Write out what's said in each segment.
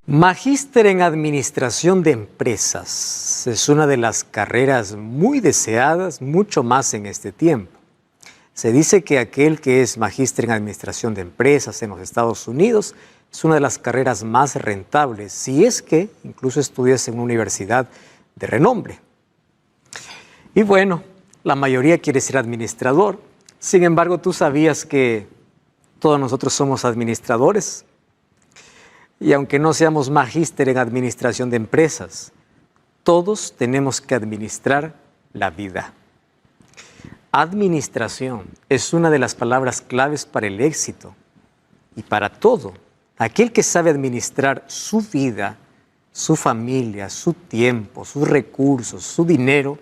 Magíster en Administración de Empresas es una de las carreras muy deseadas, mucho más en este tiempo. Se dice que aquel que es magíster en Administración de Empresas en los Estados Unidos es una de las carreras más rentables, si es que incluso estudias en una universidad de renombre. Y bueno, la mayoría quiere ser administrador. Sin embargo, ¿tú sabías que todos nosotros somos administradores? Y aunque no seamos magíster en Administración de Empresas, todos tenemos que administrar la vida. Administración es una de las palabras claves para el éxito y para todo. Aquel que sabe administrar su vida, su familia, su tiempo, sus recursos, su dinero,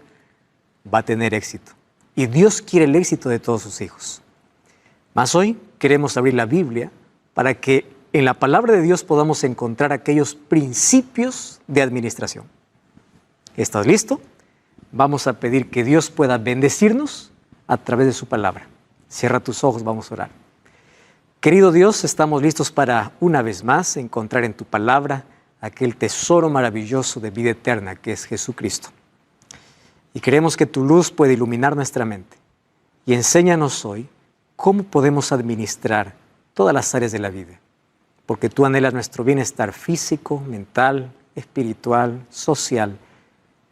va a tener éxito. Y Dios quiere el éxito de todos sus hijos. Mas hoy queremos abrir la Biblia para que en la palabra de Dios podamos encontrar aquellos principios de administración. ¿Estás listo? Vamos a pedir que Dios pueda bendecirnos a través de su palabra. Cierra tus ojos, vamos a orar. Querido Dios, estamos listos para una vez más encontrar en tu palabra aquel tesoro maravilloso de vida eterna que es Jesucristo. Y queremos que tu luz pueda iluminar nuestra mente. Y enséñanos hoy cómo podemos administrar todas las áreas de la vida. Porque tú anhelas nuestro bienestar físico, mental, espiritual, social.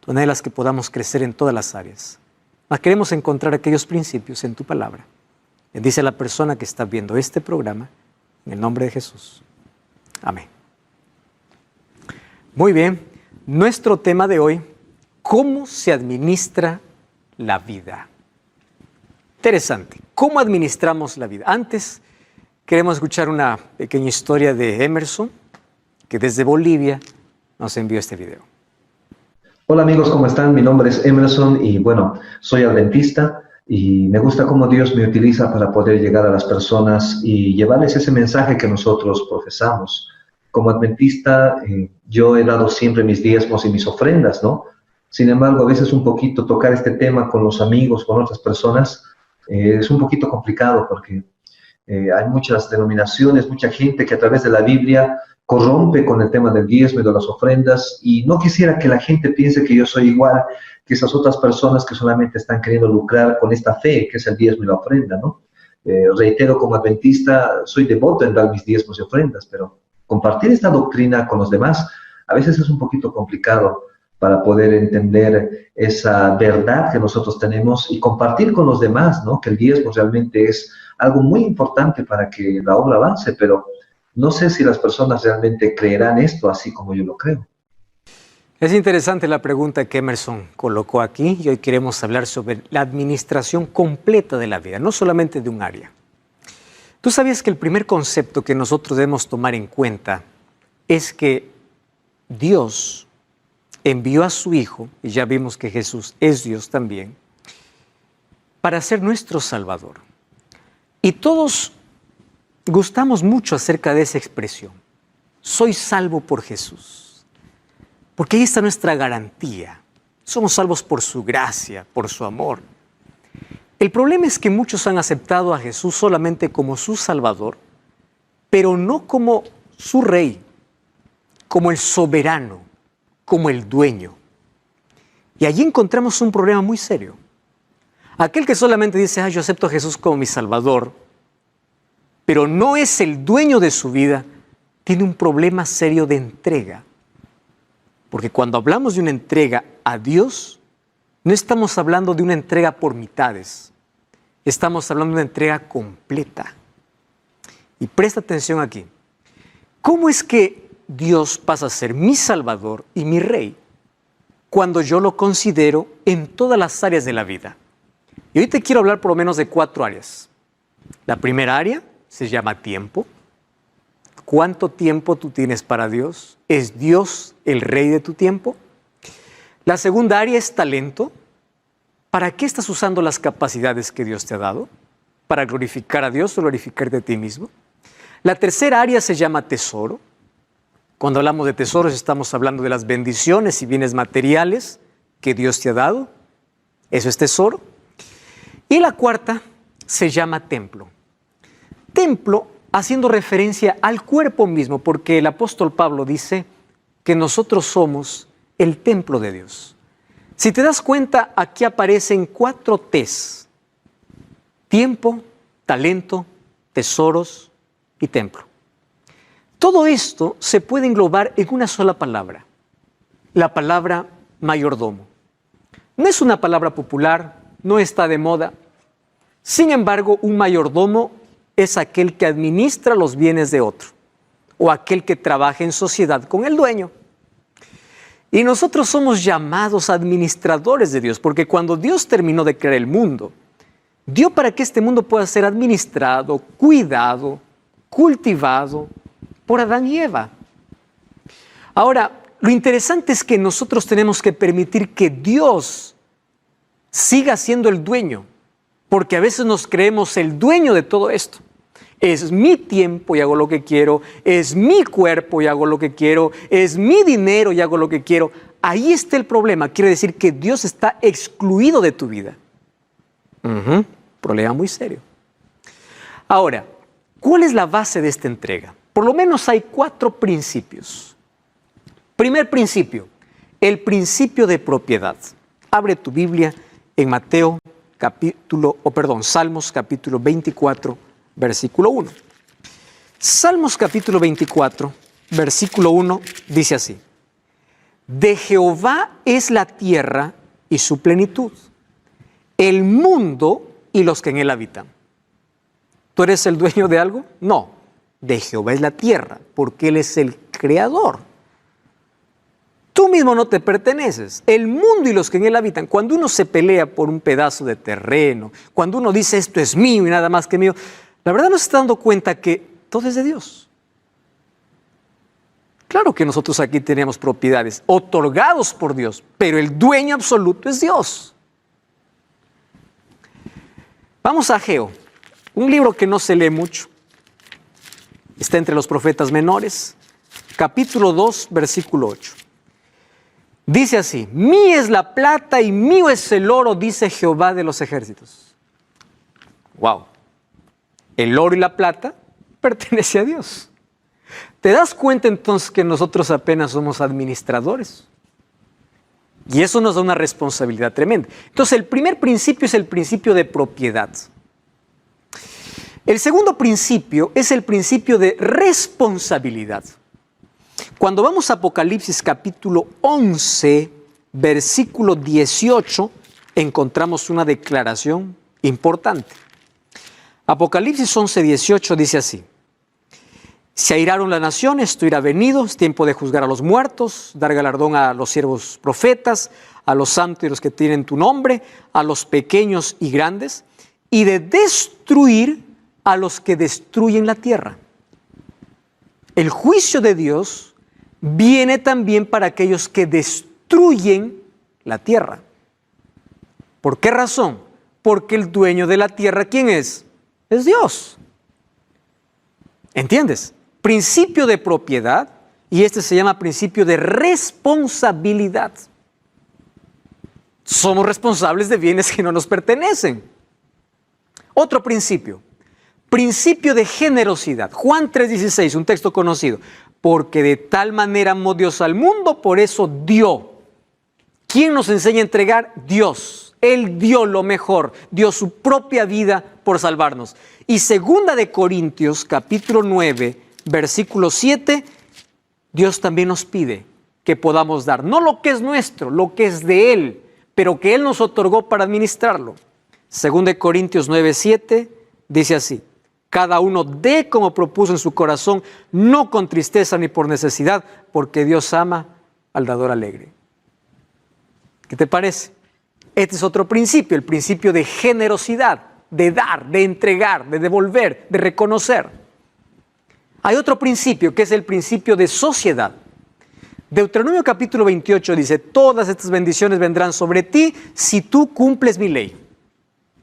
Tú anhelas que podamos crecer en todas las áreas. Mas queremos encontrar aquellos principios en tu palabra. Bendice a la persona que está viendo este programa, en el nombre de Jesús. Amén. Muy bien, nuestro tema de hoy, ¿cómo se administra la vida? Interesante, ¿cómo administramos la vida? Antes, queremos escuchar una pequeña historia de Emerson, que desde Bolivia nos envió este video. Hola amigos, ¿cómo están? Mi nombre es Emerson y bueno, soy adventista y me gusta cómo Dios me utiliza para poder llegar a las personas y llevarles ese mensaje que nosotros profesamos. Como adventista, yo he dado siempre mis diezmos y mis ofrendas, ¿no? Sin embargo, a veces un poquito tocar este tema con los amigos, con otras personas, es un poquito complicado porque hay muchas denominaciones, mucha gente que a través de la Biblia corrompe con el tema del diezmo y de las ofrendas, y no quisiera que la gente piense que yo soy igual que esas otras personas que solamente están queriendo lucrar con esta fe, que es el diezmo y la ofrenda, ¿no? Reitero, como adventista, soy devoto en dar mis diezmos y ofrendas, pero compartir esta doctrina con los demás a veces es un poquito complicado para poder entender esa verdad que nosotros tenemos y compartir con los demás, ¿no? Que el diezmo realmente es algo muy importante para que la obra avance, pero no sé si las personas realmente creerán esto así como yo lo creo. Es interesante la pregunta que Emerson colocó aquí y hoy queremos hablar sobre la administración completa de la vida, no solamente de un área. ¿Tú sabías que el primer concepto que nosotros debemos tomar en cuenta es que Dios envió a su Hijo, y ya vimos que Jesús es Dios también, para ser nuestro Salvador? Y todos gustamos mucho acerca de esa expresión. Soy salvo por Jesús. Porque ahí está nuestra garantía. Somos salvos por su gracia, por su amor. El problema es que muchos han aceptado a Jesús solamente como su Salvador, pero no como su Rey, como el soberano, como el dueño. Y allí encontramos un problema muy serio. Aquel que solamente dice, yo acepto a Jesús como mi Salvador, pero no es el dueño de su vida, tiene un problema serio de entrega. Porque cuando hablamos de una entrega a Dios, no estamos hablando de una entrega por mitades. Estamos hablando de una entrega completa. Y presta atención aquí. ¿Cómo es que Dios pasa a ser mi Salvador y mi Rey cuando yo lo considero en todas las áreas de la vida? Y hoy te quiero hablar por lo menos de 4 áreas. La primera área se llama tiempo. ¿Cuánto tiempo tú tienes para Dios? ¿Es Dios el Rey de tu tiempo? La segunda área es talento. ¿Para qué estás usando las capacidades que Dios te ha dado? ¿Para glorificar a Dios o glorificarte a ti mismo? La tercera área se llama tesoro. Cuando hablamos de tesoros estamos hablando de las bendiciones y bienes materiales que Dios te ha dado. Eso es tesoro. Y la cuarta se llama templo. Templo haciendo referencia al cuerpo mismo, porque el apóstol Pablo dice que nosotros somos el templo de Dios. Si te das cuenta, aquí aparecen 4 T's: tiempo, talento, tesoros y templo. Todo esto se puede englobar en una sola palabra, la palabra mayordomo. No es una palabra popular, no está de moda. Sin embargo, un mayordomo es aquel que administra los bienes de otro, o aquel que trabaja en sociedad con el dueño. Y nosotros somos llamados administradores de Dios, porque cuando Dios terminó de crear el mundo, dio para que este mundo pueda ser administrado, cuidado, cultivado por Adán y Eva. Ahora, lo interesante es que nosotros tenemos que permitir que Dios siga siendo el dueño, porque a veces nos creemos el dueño de todo esto. Es mi tiempo y hago lo que quiero, es mi cuerpo y hago lo que quiero, es mi dinero y hago lo que quiero. Ahí está el problema. Quiere decir que Dios está excluido de tu vida. Problema muy serio. Ahora, ¿cuál es la base de esta entrega? Por lo menos hay 4 principios. Primer principio, el principio de propiedad. Abre tu Biblia en Salmos capítulo 24, versículo 1. Salmos capítulo 24, versículo 1 dice así: de Jehová es la tierra y su plenitud, el mundo y los que en él habitan. ¿Tú eres el dueño de algo? No, de Jehová es la tierra, porque Él es el creador. Tú mismo no te perteneces, el mundo y los que en él habitan. Cuando uno se pelea por un pedazo de terreno, cuando uno dice esto es mío y nada más que mío, la verdad no se está dando cuenta que todo es de Dios. Claro que nosotros aquí tenemos propiedades otorgados por Dios, pero el dueño absoluto es Dios. Vamos a Ageo, un libro que no se lee mucho. Está entre los profetas menores, capítulo 2, versículo 8. Dice así: mía es la plata y mío es el oro, dice Jehová de los ejércitos. Wow. El oro y la plata pertenece a Dios. ¿Te das cuenta entonces que nosotros apenas somos administradores? Y eso nos da una responsabilidad tremenda. Entonces, el primer principio es el principio de propiedad. El segundo principio es el principio de responsabilidad. Cuando vamos a Apocalipsis capítulo 11, versículo 18, encontramos una declaración importante. Apocalipsis 11, 18 dice así: se airaron las naciones, esto irá venido, es tiempo de juzgar a los muertos, dar galardón a los siervos profetas, a los santos y los que tienen tu nombre, a los pequeños y grandes, y de destruir a los que destruyen la tierra. El juicio de Dios viene también para aquellos que destruyen la tierra. ¿Por qué razón? Porque el dueño de la tierra, ¿quién es? Es Dios. ¿Entiendes? Principio de propiedad, y este se llama principio de responsabilidad. Somos responsables de bienes que no nos pertenecen. Otro principio, principio de generosidad. Juan 3:16, un texto conocido. Porque de tal manera amó Dios al mundo, por eso dio. ¿Quién nos enseña a entregar? Dios. Él dio lo mejor, dio su propia vida por salvarnos. Y 2 de Corintios, capítulo 9, versículo 7, Dios también nos pide que podamos dar, no lo que es nuestro, lo que es de Él, pero que Él nos otorgó para administrarlo. 2 de Corintios 9, 7, dice así: cada uno dé como propuso en su corazón, no con tristeza ni por necesidad, porque Dios ama al dador alegre. ¿Qué te parece? Este es otro principio, el principio de generosidad, de dar, de entregar, de devolver, de reconocer. Hay otro principio que es el principio de sociedad. Deuteronomio capítulo 28 dice: todas estas bendiciones vendrán sobre ti si tú cumples mi ley.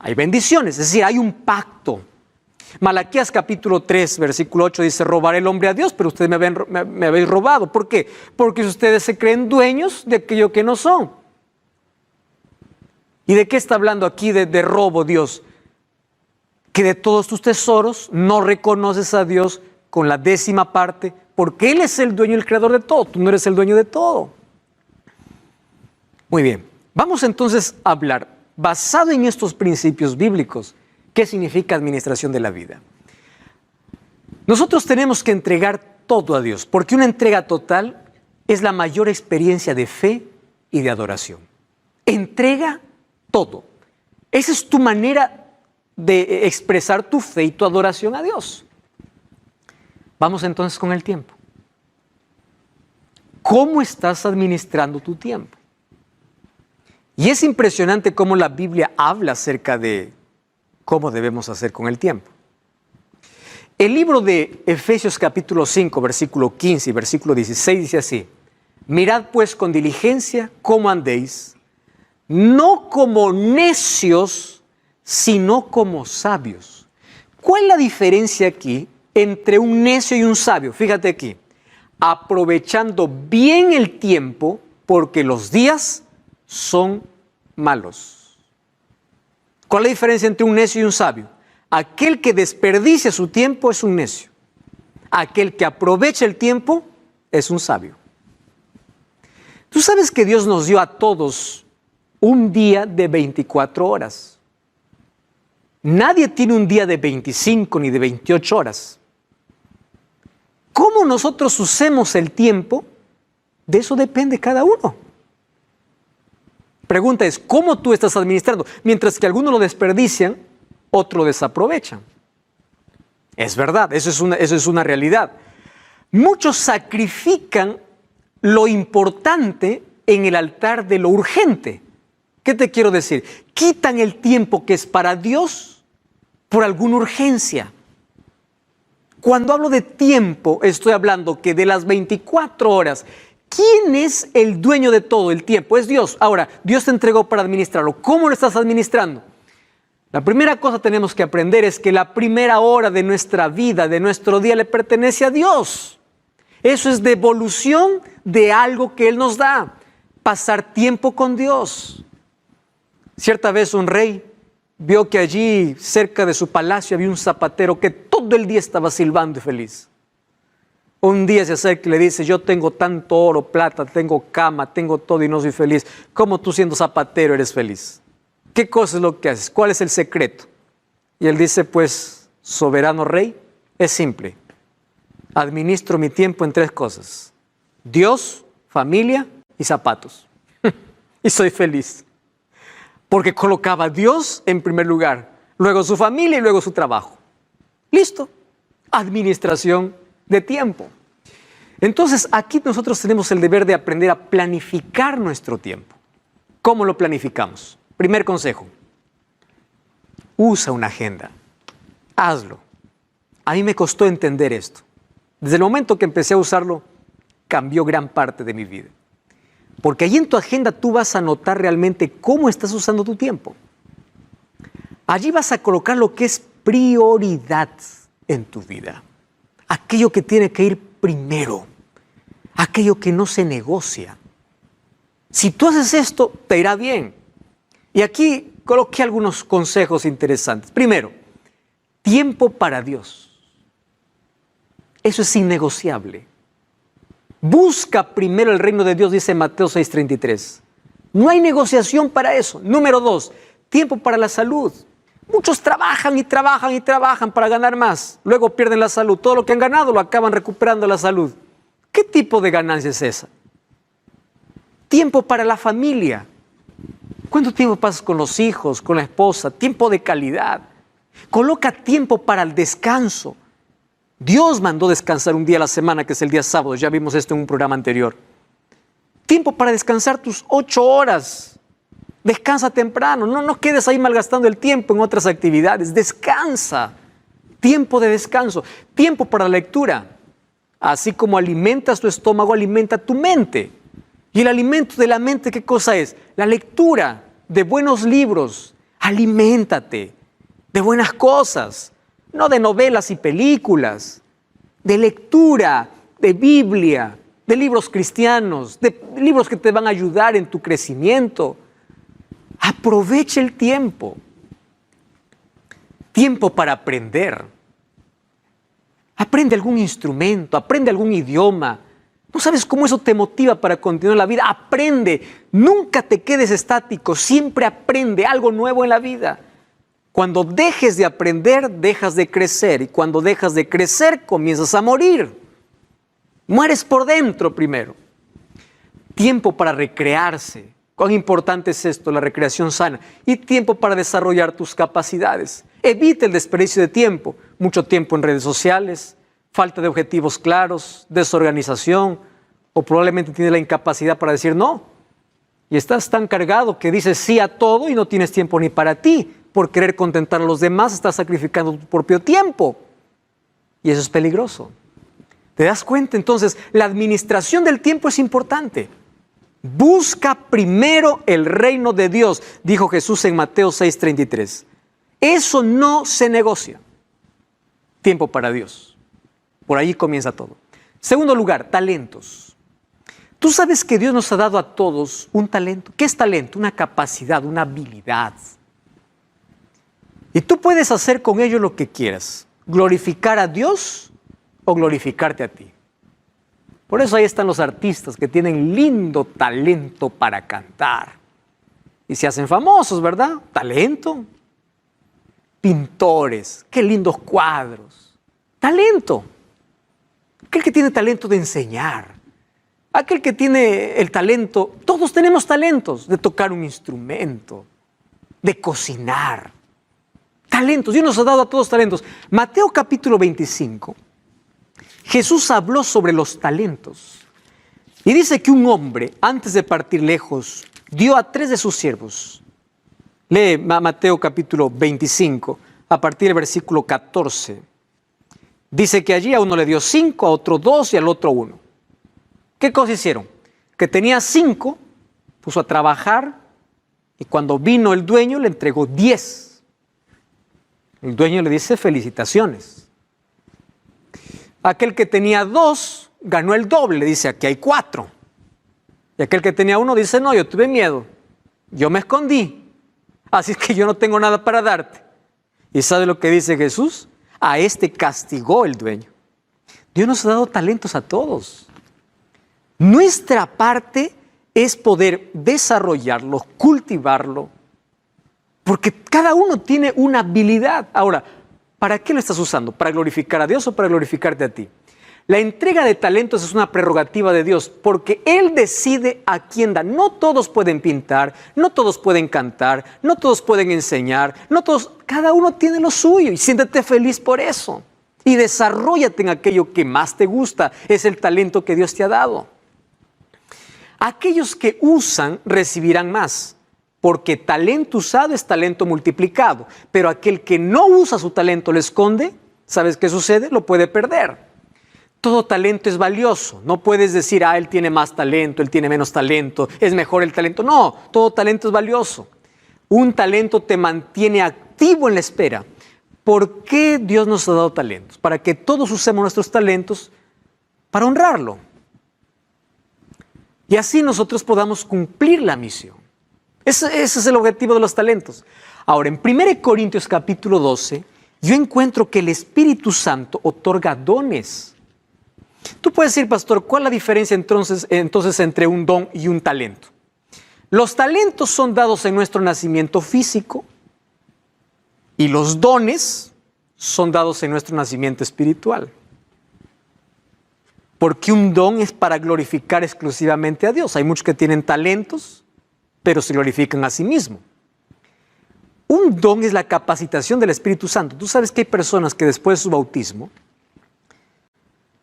Hay bendiciones, es decir, hay un pacto. Malaquías capítulo 3, versículo 8 dice: robará el hombre a Dios, pero ustedes me habéis robado. ¿Por qué? Porque ustedes se creen dueños de aquello que no son. ¿Y de qué está hablando aquí de robo Dios? que de todos tus tesoros no reconoces a Dios con la 10ª parte, porque Él es el dueño y el creador de todo. Tú no eres el dueño de todo. Muy bien. Vamos entonces a hablar, basado en estos principios bíblicos, qué significa administración de la vida. Nosotros tenemos que entregar todo a Dios, porque una entrega total es la mayor experiencia de fe y de adoración. Entrega todo. Esa es tu manera de expresar tu fe y tu adoración a Dios. Vamos entonces con el tiempo. ¿Cómo estás administrando tu tiempo? Y es impresionante cómo la Biblia habla acerca de cómo debemos hacer con el tiempo. El libro de Efesios capítulo 5, versículo 15 y versículo 16 dice así: mirad pues con diligencia cómo andéis, no como necios, sino como sabios. ¿Cuál es la diferencia aquí entre un necio y un sabio? Fíjate aquí: aprovechando bien el tiempo, porque los días son malos. ¿Cuál es la diferencia entre un necio y un sabio? Aquel que desperdicia su tiempo es un necio. Aquel que aprovecha el tiempo es un sabio. Tú sabes que Dios nos dio a todos un día de 24 horas. Nadie tiene un día de 25 ni de 28 horas. ¿Cómo nosotros usemos el tiempo? De eso depende cada uno. Pregunta es, ¿cómo tú estás administrando? Mientras que algunos lo desperdician, otros lo desaprovechan. Es verdad, eso es una realidad. Muchos sacrifican lo importante en el altar de lo urgente. ¿Qué te quiero decir? Quitan el tiempo que es para Dios por alguna urgencia. Cuando hablo de tiempo, estoy hablando que de las 24 horas, ¿quién es el dueño de todo el tiempo? Es Dios. Ahora, Dios te entregó para administrarlo. ¿Cómo lo estás administrando? La primera cosa que tenemos que aprender es que la primera hora de nuestra vida, de nuestro día, le pertenece a Dios. Eso es devolución de algo que Él nos da. Pasar tiempo con Dios. Cierta vez un rey vio que allí, cerca de su palacio, había un zapatero que todo el día estaba silbando y feliz. Un día se acerca y le dice: yo tengo tanto oro, plata, tengo cama, tengo todo y no soy feliz. ¿Cómo tú, siendo zapatero, eres feliz? ¿Qué cosa es lo que haces? ¿Cuál es el secreto? Y él dice: pues, soberano rey, es simple. Administro mi tiempo en 3 cosas: Dios, familia y zapatos. Y soy feliz. Porque colocaba a Dios en primer lugar, luego su familia y luego su trabajo. Listo. Administración de tiempo. Entonces, aquí nosotros tenemos el deber de aprender a planificar nuestro tiempo. ¿Cómo lo planificamos? Primer consejo: usa una agenda. Hazlo. A mí me costó entender esto. Desde el momento que empecé a usarlo, cambió gran parte de mi vida. Porque allí en tu agenda tú vas a notar realmente cómo estás usando tu tiempo. Allí vas a colocar lo que es prioridad en tu vida. Aquello que tiene que ir primero. Aquello que no se negocia. Si tú haces esto, te irá bien. Y aquí coloqué algunos consejos interesantes. Primero, tiempo para Dios. Eso es innegociable. Busca primero el reino de Dios, dice Mateo 6:33. No hay negociación para eso. Número 2, tiempo para la salud. Muchos trabajan y trabajan y trabajan para ganar más. Luego pierden la salud. Todo lo que han ganado lo acaban recuperando la salud. ¿Qué tipo de ganancia es esa? Tiempo para la familia. ¿Cuánto tiempo pasas con los hijos, con la esposa? Tiempo de calidad. Coloca tiempo para el descanso. Dios mandó descansar un día a la semana, que es el día sábado. Ya vimos esto en un programa anterior. Tiempo para descansar tus 8 horas. Descansa temprano. No quedes ahí malgastando el tiempo en otras actividades. Descansa. Tiempo de descanso. Tiempo para la lectura. Así como alimentas tu estómago, alimenta tu mente. Y el alimento de la mente, ¿qué cosa es? La lectura de buenos libros. Aliméntate de buenas cosas. No de novelas y películas, de lectura, de Biblia, de libros cristianos, de libros que te van a ayudar en tu crecimiento. Aprovecha el tiempo. Tiempo para aprender. Aprende algún instrumento, aprende algún idioma. ¿No sabes cómo eso te motiva para continuar la vida? Aprende. Nunca te quedes estático. Siempre aprende algo nuevo en la vida. Cuando dejes de aprender, dejas de crecer. Y cuando dejas de crecer, comienzas a morir. Mueres por dentro primero. Tiempo para recrearse. ¿Cuán importante es esto, la recreación sana? Y tiempo para desarrollar tus capacidades. Evita el desperdicio de tiempo. Mucho tiempo en redes sociales, falta de objetivos claros, desorganización, o probablemente tienes la incapacidad para decir no. Y estás tan cargado que dices sí a todo y no tienes tiempo ni para ti. Por querer contentar a los demás, estás sacrificando tu propio tiempo. Y eso es peligroso. ¿Te das cuenta? Entonces, la administración del tiempo es importante. Busca primero el reino de Dios, dijo Jesús en Mateo 6:33. Eso no se negocia. Tiempo para Dios. Por ahí comienza todo. Segundo lugar, talentos. Tú sabes que Dios nos ha dado a todos un talento. ¿Qué es talento? Una capacidad, una habilidad. Y tú puedes hacer con ello lo que quieras. Glorificar a Dios o glorificarte a ti. Por eso ahí están los artistas que tienen lindo talento para cantar. Y se hacen famosos, ¿verdad? Talento. Pintores, qué lindos cuadros. Talento. Aquel que tiene talento de enseñar. Aquel que tiene el talento, todos tenemos talentos, de tocar un instrumento, de cocinar. Talentos, Dios nos ha dado a todos talentos. Mateo capítulo 25, Jesús habló sobre los talentos. Y dice que un hombre, antes de partir lejos, dio a 3 de sus siervos. Lee Mateo capítulo 25, a partir del versículo 14. Dice que allí a uno le dio 5, a otro 2 y al otro 1. ¿Qué cosa hicieron? Que tenía 5, puso a trabajar y cuando vino el dueño le entregó 10. El dueño le dice felicitaciones. Aquel que tenía 2 ganó el doble, le dice aquí hay 4. Y aquel que tenía 1 dice no, yo tuve miedo, yo me escondí. Así es que yo no tengo nada para darte. ¿Y sabe lo que dice Jesús? A este castigó el dueño. Dios nos ha dado talentos a todos. Nuestra parte es poder desarrollarlo, cultivarlo, porque cada uno tiene una habilidad. Ahora, ¿para qué lo estás usando? ¿Para glorificar a Dios o para glorificarte a ti? La entrega de talentos es una prerrogativa de Dios porque Él decide a quién da. No todos pueden pintar, no todos pueden cantar, no todos pueden enseñar, no todos, cada uno tiene lo suyo y siéntete feliz por eso. Y desarróllate en aquello que más te gusta, es el talento que Dios te ha dado. Aquellos que usan recibirán más, porque talento usado es talento multiplicado, pero aquel que no usa su talento lo esconde, ¿sabes qué sucede? Lo puede perder. Todo talento es valioso. No puedes decir, él tiene más talento, él tiene menos talento, es mejor el talento. No, todo talento es valioso. Un talento te mantiene activo en la espera. ¿Por qué Dios nos ha dado talentos? Para que todos usemos nuestros talentos para honrarlo. Y así nosotros podamos cumplir la misión. Ese es el objetivo de los talentos. Ahora, en 1 Corintios capítulo 12, yo encuentro que el Espíritu Santo otorga dones. Tú puedes decir, pastor, ¿cuál es la diferencia entonces entre un don y un talento? Los talentos son dados en nuestro nacimiento físico y los dones son dados en nuestro nacimiento espiritual. Porque un don es para glorificar exclusivamente a Dios. Hay muchos que tienen talentos, pero se glorifican a sí mismos. Un don es la capacitación del Espíritu Santo. Tú sabes que hay personas que después de su bautismo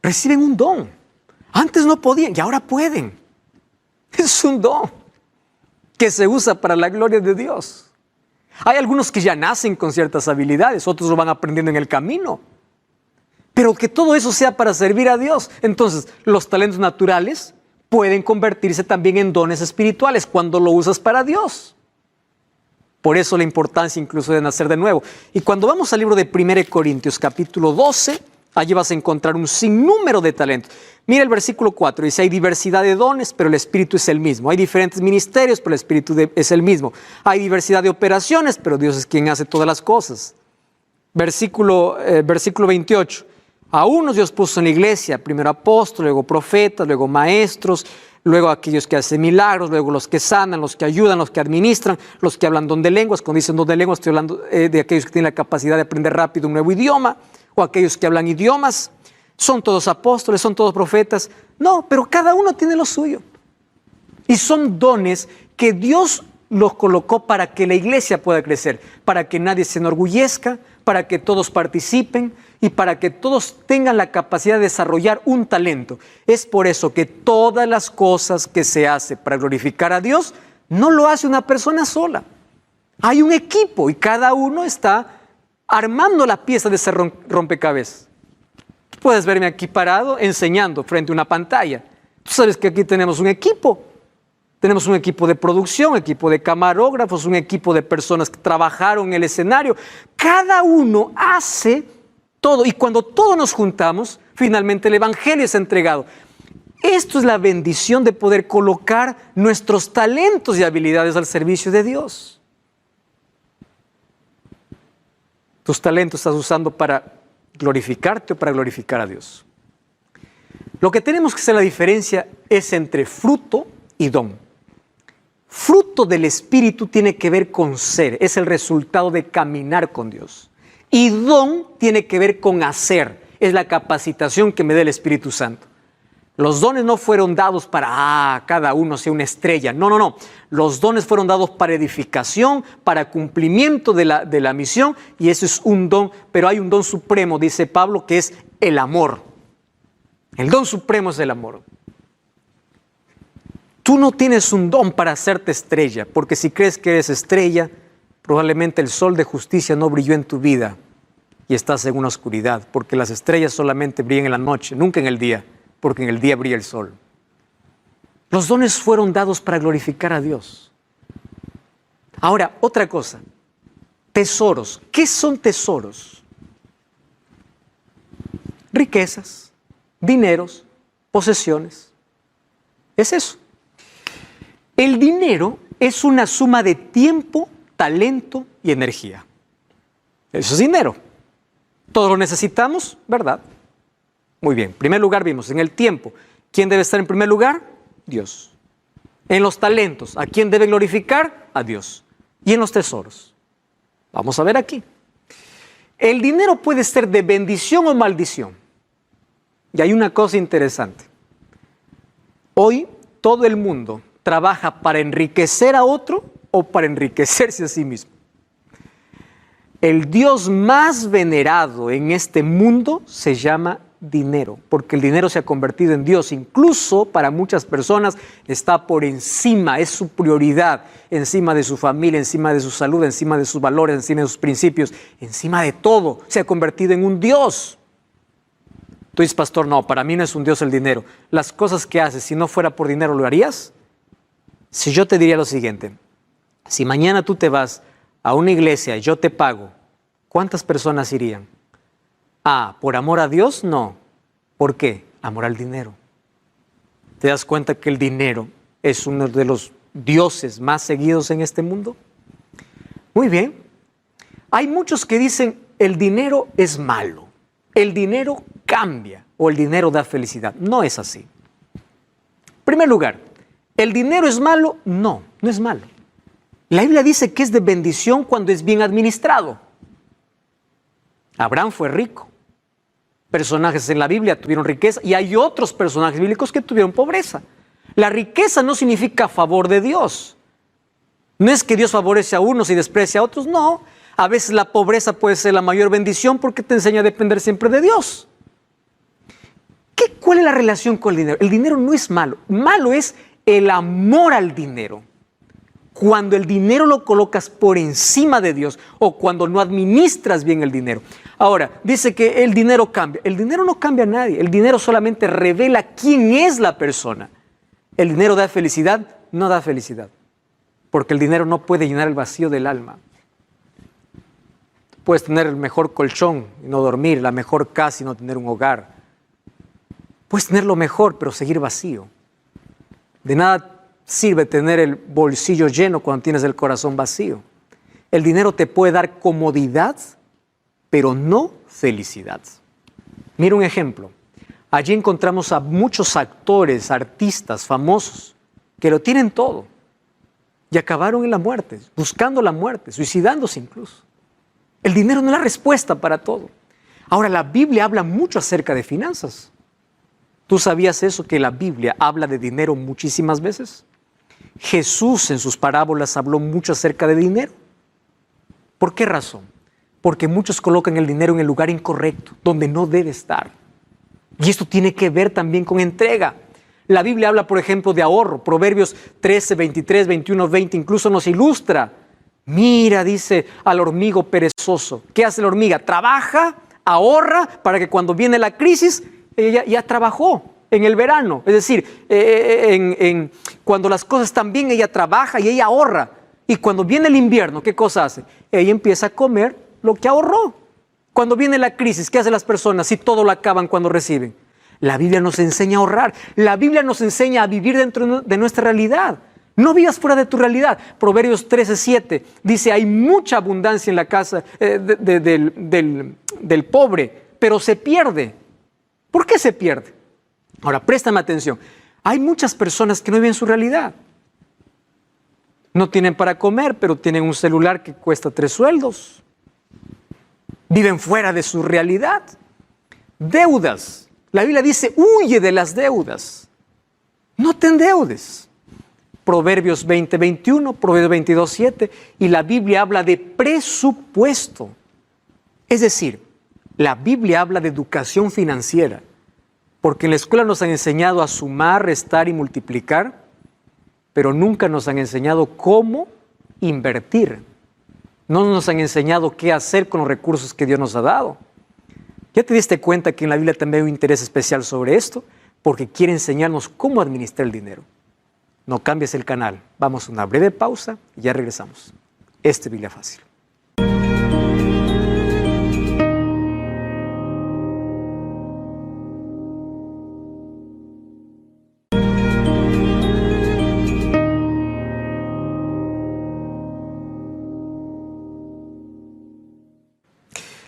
reciben un don. Antes no podían y ahora pueden. Es un don que se usa para la gloria de Dios. Hay algunos que ya nacen con ciertas habilidades, otros lo van aprendiendo en el camino. Pero que todo eso sea para servir a Dios. Entonces, los talentos naturales pueden convertirse también en dones espirituales cuando lo usas para Dios. Por eso la importancia incluso de nacer de nuevo. Y cuando vamos al libro de 1 Corintios capítulo 12, allí vas a encontrar un sinnúmero de talentos. Mira el versículo 4, dice, hay diversidad de dones, pero el Espíritu es el mismo. Hay diferentes ministerios, pero el Espíritu es el mismo. Hay diversidad de operaciones, pero Dios es quien hace todas las cosas. Versículo 28. A unos Dios puso en la iglesia, primero apóstoles, luego profetas, luego maestros, luego aquellos que hacen milagros, luego los que sanan, los que ayudan, los que administran, los que hablan don de lenguas. Cuando dicen don de lenguas estoy hablando de aquellos que tienen la capacidad de aprender rápido un nuevo idioma, o aquellos que hablan idiomas. ¿Son todos apóstoles? ¿Son todos profetas? No, pero cada uno tiene lo suyo. Y son dones que Dios los colocó para que la iglesia pueda crecer, para que nadie se enorgullezca, para que todos participen y para que todos tengan la capacidad de desarrollar un talento. Es por eso que todas las cosas que se hace para glorificar a Dios no lo hace una persona sola. Hay un equipo y cada uno está armando la pieza de ese rompecabezas. Puedes verme aquí parado enseñando frente a una pantalla. Tú sabes que aquí tenemos un equipo. Tenemos un equipo de producción, equipo de camarógrafos, un equipo de personas que trabajaron en el escenario. Cada uno hace todo y cuando todos nos juntamos, finalmente el evangelio es entregado. Esto es la bendición de poder colocar nuestros talentos y habilidades al servicio de Dios. Tus talentos estás usando para glorificarte o para glorificar a Dios. Lo que tenemos que hacer la diferencia es entre fruto y don. Fruto del Espíritu tiene que ver con ser, es el resultado de caminar con Dios. Y don tiene que ver con hacer, es la capacitación que me da el Espíritu Santo. Los dones no fueron dados para cada uno sea una estrella, no. Los dones fueron dados para edificación, para cumplimiento de la misión, y eso es un don, pero hay un don supremo, dice Pablo, que es el amor. El don supremo es el amor. Tú no tienes un don para hacerte estrella, porque si crees que eres estrella, probablemente el sol de justicia no brilló en tu vida y estás en una oscuridad, porque las estrellas solamente brillan en la noche, nunca en el día, porque en el día brilla el sol. Los dones fueron dados para glorificar a Dios. Ahora, otra cosa, tesoros. ¿Qué son tesoros? Riquezas, dineros, posesiones. Es eso. El dinero es una suma de tiempo, talento y energía. Eso es dinero. Todos lo necesitamos, ¿verdad? Muy bien. En primer lugar vimos en el tiempo. ¿Quién debe estar en primer lugar? Dios. En los talentos, ¿a quién debe glorificar? A Dios. Y en los tesoros. Vamos a ver aquí. El dinero puede ser de bendición o maldición. Y hay una cosa interesante. Hoy todo el mundo trabaja para enriquecer a otro o para enriquecerse a sí mismo. El Dios más venerado en este mundo se llama dinero, porque el dinero se ha convertido en Dios. Incluso para muchas personas está por encima, es su prioridad, encima de su familia, encima de su salud, encima de sus valores, encima de sus principios, encima de todo. Se ha convertido en un Dios. Tú dices, pastor, no, para mí no es un Dios el dinero. Las cosas que haces, si no fuera por dinero, ¿lo harías? Si yo te diría lo siguiente, si mañana tú te vas a una iglesia y yo te pago, ¿cuántas personas irían? Ah, ¿por amor a Dios? No. ¿Por qué? Amor al dinero. ¿Te das cuenta que el dinero es uno de los dioses más seguidos en este mundo? Muy bien. Hay muchos que dicen, el dinero es malo, el dinero cambia o el dinero da felicidad. No es así. En primer lugar, ¿el dinero es malo? No, no es malo. La Biblia dice que es de bendición cuando es bien administrado. Abraham fue rico. Personajes en la Biblia tuvieron riqueza y hay otros personajes bíblicos que tuvieron pobreza. La riqueza no significa favor de Dios. No es que Dios favorece a unos y desprecia a otros, no. A veces la pobreza puede ser la mayor bendición porque te enseña a depender siempre de Dios. ¿Cuál es la relación con el dinero? El dinero no es malo. Malo es el amor al dinero. Cuando el dinero lo colocas por encima de Dios o cuando no administras bien el dinero. Ahora, dice que el dinero cambia. El dinero no cambia a nadie. El dinero solamente revela quién es la persona. ¿El dinero da felicidad? No da felicidad. Porque el dinero no puede llenar el vacío del alma. Puedes tener el mejor colchón y no dormir, la mejor casa y no tener un hogar. Puedes tener lo mejor, pero seguir vacío. De nada sirve tener el bolsillo lleno cuando tienes el corazón vacío. El dinero te puede dar comodidad, pero no felicidad. Mira un ejemplo. Allí encontramos a muchos actores, artistas famosos que lo tienen todo y acabaron en la muerte, buscando la muerte, suicidándose incluso. El dinero no es la respuesta para todo. Ahora, la Biblia habla mucho acerca de finanzas. ¿Tú sabías eso, que la Biblia habla de dinero muchísimas veces? Jesús en sus parábolas habló mucho acerca de dinero. ¿Por qué razón? Porque muchos colocan el dinero en el lugar incorrecto, donde no debe estar. Y esto tiene que ver también con entrega. La Biblia habla, por ejemplo, de ahorro. Proverbios 13, 23, 21, 20 incluso nos ilustra. Mira, dice al hormigo perezoso. ¿Qué hace la hormiga? Trabaja, ahorra, para que cuando viene la crisis, ella ya trabajó en el verano. Es decir, cuando las cosas están bien, ella trabaja y ella ahorra. Y cuando viene el invierno, ¿qué cosa hace? Ella empieza a comer lo que ahorró. Cuando viene la crisis, ¿qué hacen las personas si todo lo acaban cuando reciben? La Biblia nos enseña a ahorrar. La Biblia nos enseña a vivir dentro de nuestra realidad. No vivas fuera de tu realidad. Proverbios 13:7 dice, hay mucha abundancia en la casa del pobre, pero se pierde. ¿Por qué se pierde? Ahora, préstame atención. Hay muchas personas que no viven su realidad. No tienen para comer, pero tienen un celular que cuesta 3 sueldos. Viven fuera de su realidad. Deudas. La Biblia dice, huye de las deudas. No te endeudes. Proverbios 20:21, Proverbios 22:7. Y la Biblia habla de presupuesto. Es decir, la Biblia habla de educación financiera. Porque en la escuela nos han enseñado a sumar, restar y multiplicar, pero nunca nos han enseñado cómo invertir. No nos han enseñado qué hacer con los recursos que Dios nos ha dado. ¿Ya te diste cuenta que en la Biblia también hay un interés especial sobre esto? Porque quiere enseñarnos cómo administrar el dinero. No cambies el canal. Vamos a una breve pausa y ya regresamos. Este es Biblia Fácil.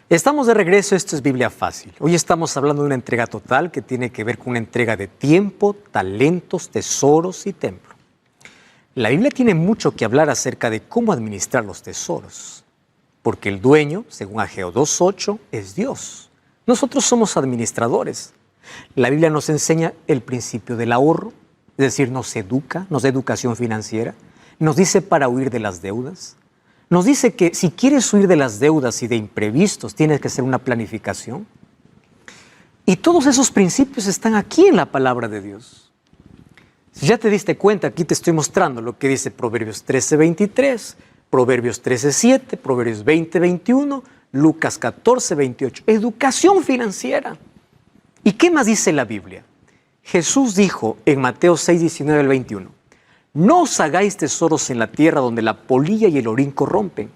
Estamos de regreso, esto es Biblia Fácil. Hoy estamos hablando de una entrega total que tiene que ver con una entrega de tiempo, talentos, tesoros y templo. La Biblia tiene mucho que hablar acerca de cómo administrar los tesoros, porque el dueño, según Ageo 2:8, es Dios. Nosotros somos administradores. La Biblia nos enseña el principio del ahorro, es decir, nos educa, nos da educación financiera, nos dice para huir de las deudas. Nos dice que si quieres huir de las deudas y de imprevistos, tienes que hacer una planificación. Y todos esos principios están aquí en la palabra de Dios. Si ya te diste cuenta, aquí te estoy mostrando lo que dice Proverbios 13:23, Proverbios 13:7, Proverbios 20:21, Lucas 14:28. Educación financiera. ¿Y qué más dice la Biblia? Jesús dijo en Mateo 6:19 al 21. No os hagáis tesoros en la tierra donde la polilla y el orín corrompen,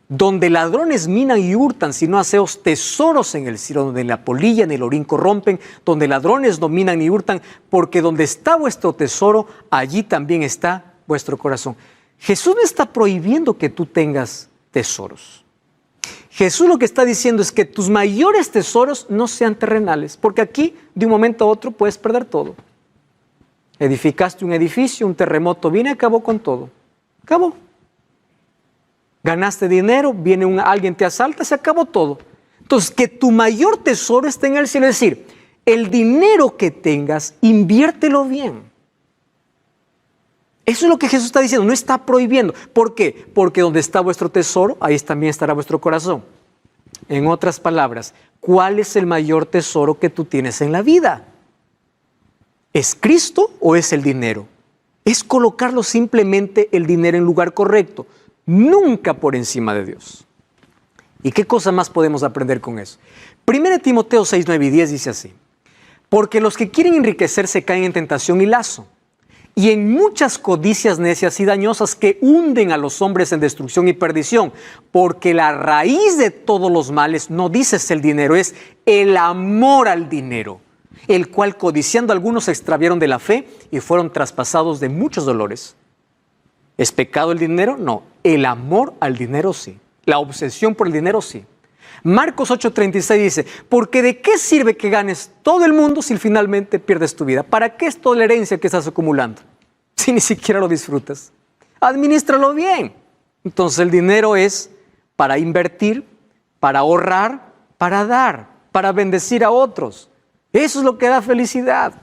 donde ladrones minan y hurtan, sino haceos tesoros en el cielo donde la polilla y el orín corrompen, donde ladrones no minan ni hurtan, porque donde está vuestro tesoro, allí también está vuestro corazón. Jesús no está prohibiendo que tú tengas tesoros. Jesús lo que está diciendo es que tus mayores tesoros no sean terrenales, porque aquí de un momento a otro puedes perder todo. Edificaste un edificio, un terremoto viene y acabó con todo. Acabó. Ganaste dinero, viene alguien te asalta, se acabó todo. Entonces, que tu mayor tesoro esté en el cielo. Es decir, el dinero que tengas, inviértelo bien. Eso es lo que Jesús está diciendo, no está prohibiendo. ¿Por qué? Porque donde está vuestro tesoro, ahí también estará vuestro corazón. En otras palabras, ¿cuál es el mayor tesoro que tú tienes en la vida? ¿Es Cristo o es el dinero? Es colocarlo simplemente el dinero en lugar correcto, nunca por encima de Dios. ¿Y qué cosa más podemos aprender con eso? 1 Timoteo 6, 9 y 10 dice así: porque los que quieren enriquecerse caen en tentación y lazo, y en muchas codicias necias y dañosas que hunden a los hombres en destrucción y perdición, porque la raíz de todos los males, no dices el dinero, es el amor al dinero, el cual codiciando algunos se extraviaron de la fe y fueron traspasados de muchos dolores. ¿Es pecado el dinero? No. El amor al dinero sí. La obsesión por el dinero sí. Marcos 8:36 dice, porque ¿de qué sirve que ganes todo el mundo si finalmente pierdes tu vida? ¿Para qué es toda la herencia que estás acumulando si ni siquiera lo disfrutas? Adminístralo bien. Entonces el dinero es para invertir, para ahorrar, para dar, para bendecir a otros. Eso es lo que da felicidad.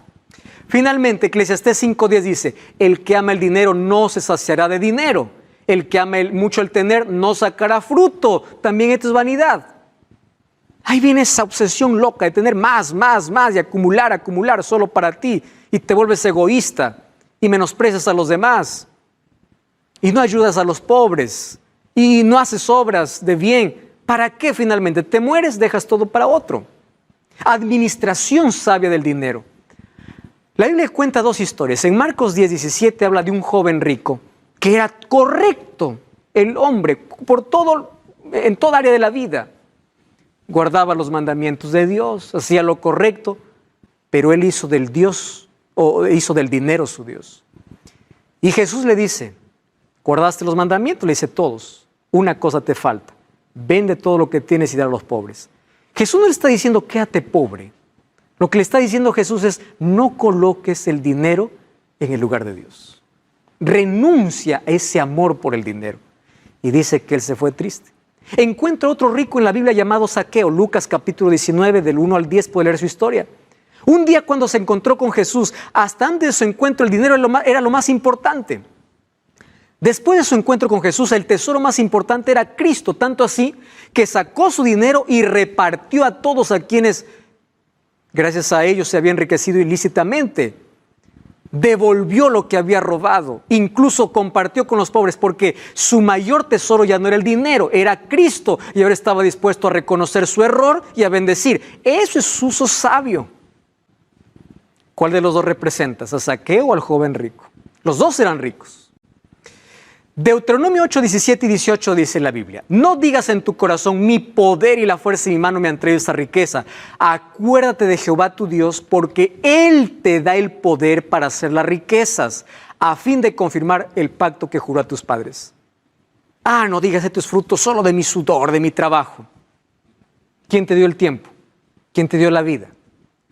Finalmente, Eclesiastés 5:10 dice, el que ama el dinero no se saciará de dinero. El que ama mucho el tener no sacará fruto. También esto es vanidad. Ahí viene esa obsesión loca de tener más y acumular solo para ti. Y te vuelves egoísta y menosprecias a los demás. Y no ayudas a los pobres. Y no haces obras de bien. ¿Para qué finalmente? Te mueres, dejas todo para otro. Administración sabia del dinero. La Biblia cuenta dos historias. En Marcos 10:17 habla de un joven rico que era correcto, el hombre, en toda área de la vida. Guardaba los mandamientos de Dios, hacía lo correcto, pero él hizo del dinero su Dios. Y Jesús le dice, ¿guardaste los mandamientos? Le dice, todos. Una cosa te falta. Vende todo lo que tienes y da a los pobres. Jesús no le está diciendo, quédate pobre. Lo que le está diciendo Jesús es, no coloques el dinero en el lugar de Dios. Renuncia a ese amor por el dinero. Y dice que él se fue triste. Encuentra otro rico en la Biblia llamado Zaqueo. Lucas capítulo 19, del 1 al 10, puede leer su historia. Un día cuando se encontró con Jesús, hasta antes de su encuentro el dinero era lo más importante. Después de su encuentro con Jesús, el tesoro más importante era Cristo, tanto así que sacó su dinero y repartió a todos a quienes, gracias a ellos, se había enriquecido ilícitamente. Devolvió lo que había robado, incluso compartió con los pobres, porque su mayor tesoro ya no era el dinero, era Cristo, y ahora estaba dispuesto a reconocer su error y a bendecir. Eso es uso sabio. ¿Cuál de los dos representas? ¿A Zaqueo o al joven rico? Los dos eran ricos. Deuteronomio 8, 17 y 18 dice la Biblia, no digas en tu corazón, mi poder y la fuerza de mi mano me han traído esta riqueza. Acuérdate de Jehová tu Dios, porque Él te da el poder para hacer las riquezas, a fin de confirmar el pacto que juró a tus padres. No digas esto es fruto solo de mi sudor, de mi trabajo. ¿Quién te dio el tiempo? ¿Quién te dio la vida?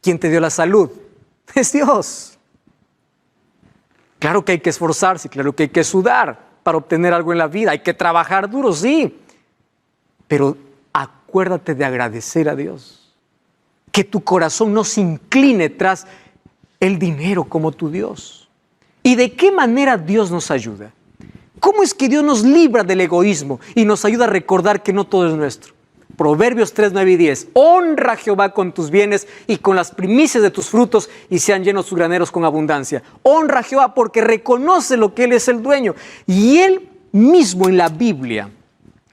¿Quién te dio la salud? Es Dios. Claro que hay que esforzarse, claro que hay que sudar para obtener algo en la vida. Hay que trabajar duro, sí. Pero acuérdate de agradecer a Dios. Que tu corazón no se incline tras el dinero como tu Dios. ¿Y de qué manera Dios nos ayuda? ¿Cómo es que Dios nos libra del egoísmo y nos ayuda a recordar que no todo es nuestro? Proverbios 3, 9 y 10. Honra a Jehová con tus bienes y con las primicias de tus frutos, y sean llenos tus graneros con abundancia. Honra a Jehová porque reconoce lo que Él es el dueño. Y Él mismo en la Biblia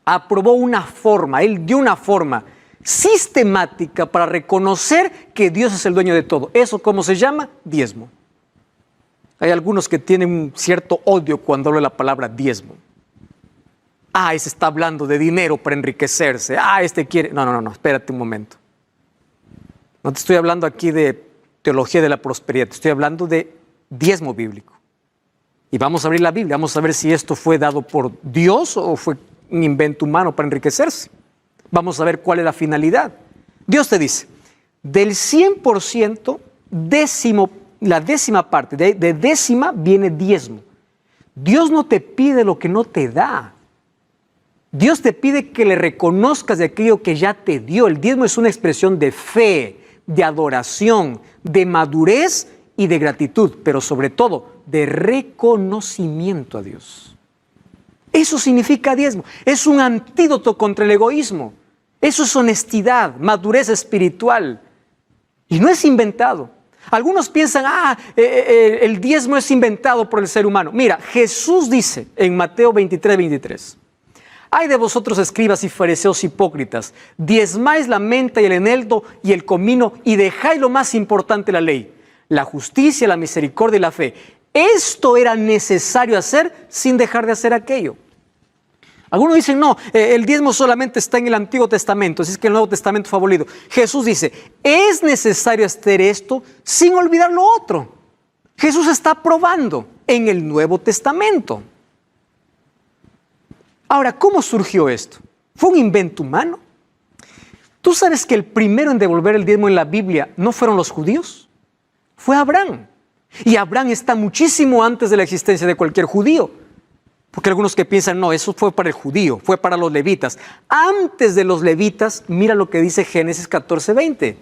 aprobó una forma, Él dio una forma sistemática para reconocer que Dios es el dueño de todo. ¿Eso cómo se llama? Diezmo. Hay algunos que tienen un cierto odio cuando hablo de la palabra diezmo. Ese está hablando de dinero para enriquecerse. Este quiere... No, espérate un momento. No te estoy hablando aquí de teología de la prosperidad, te estoy hablando de diezmo bíblico. Y vamos a abrir la Biblia, vamos a ver si esto fue dado por Dios o fue un invento humano para enriquecerse. Vamos a ver cuál es la finalidad. Dios te dice, del 100%, la décima parte, de décima viene diezmo. Dios no te pide lo que no te da. Dios te pide que le reconozcas de aquello que ya te dio. El diezmo es una expresión de fe, de adoración, de madurez y de gratitud, pero sobre todo de reconocimiento a Dios. Eso significa diezmo. Es un antídoto contra el egoísmo. Eso es honestidad, madurez espiritual. Y no es inventado. Algunos piensan, el diezmo es inventado por el ser humano. Mira, Jesús dice en Mateo 23, 23. Ay de vosotros, escribas y fariseos hipócritas, diezmáis la menta y el eneldo y el comino y dejáis lo más importante, la ley, la justicia, la misericordia y la fe. Esto era necesario hacer sin dejar de hacer aquello. Algunos dicen, no, el diezmo solamente está en el Antiguo Testamento, así es que el Nuevo Testamento fue abolido. Jesús dice, es necesario hacer esto sin olvidar lo otro. Jesús está probando en el Nuevo Testamento. Ahora, ¿cómo surgió esto? ¿Fue un invento humano? ¿Tú sabes que el primero en devolver el diezmo en la Biblia no fueron los judíos? Fue Abraham. Y Abraham está muchísimo antes de la existencia de cualquier judío. Porque algunos que piensan, no, eso fue para el judío, fue para los levitas. Antes de los levitas, mira lo que dice Génesis 14:20.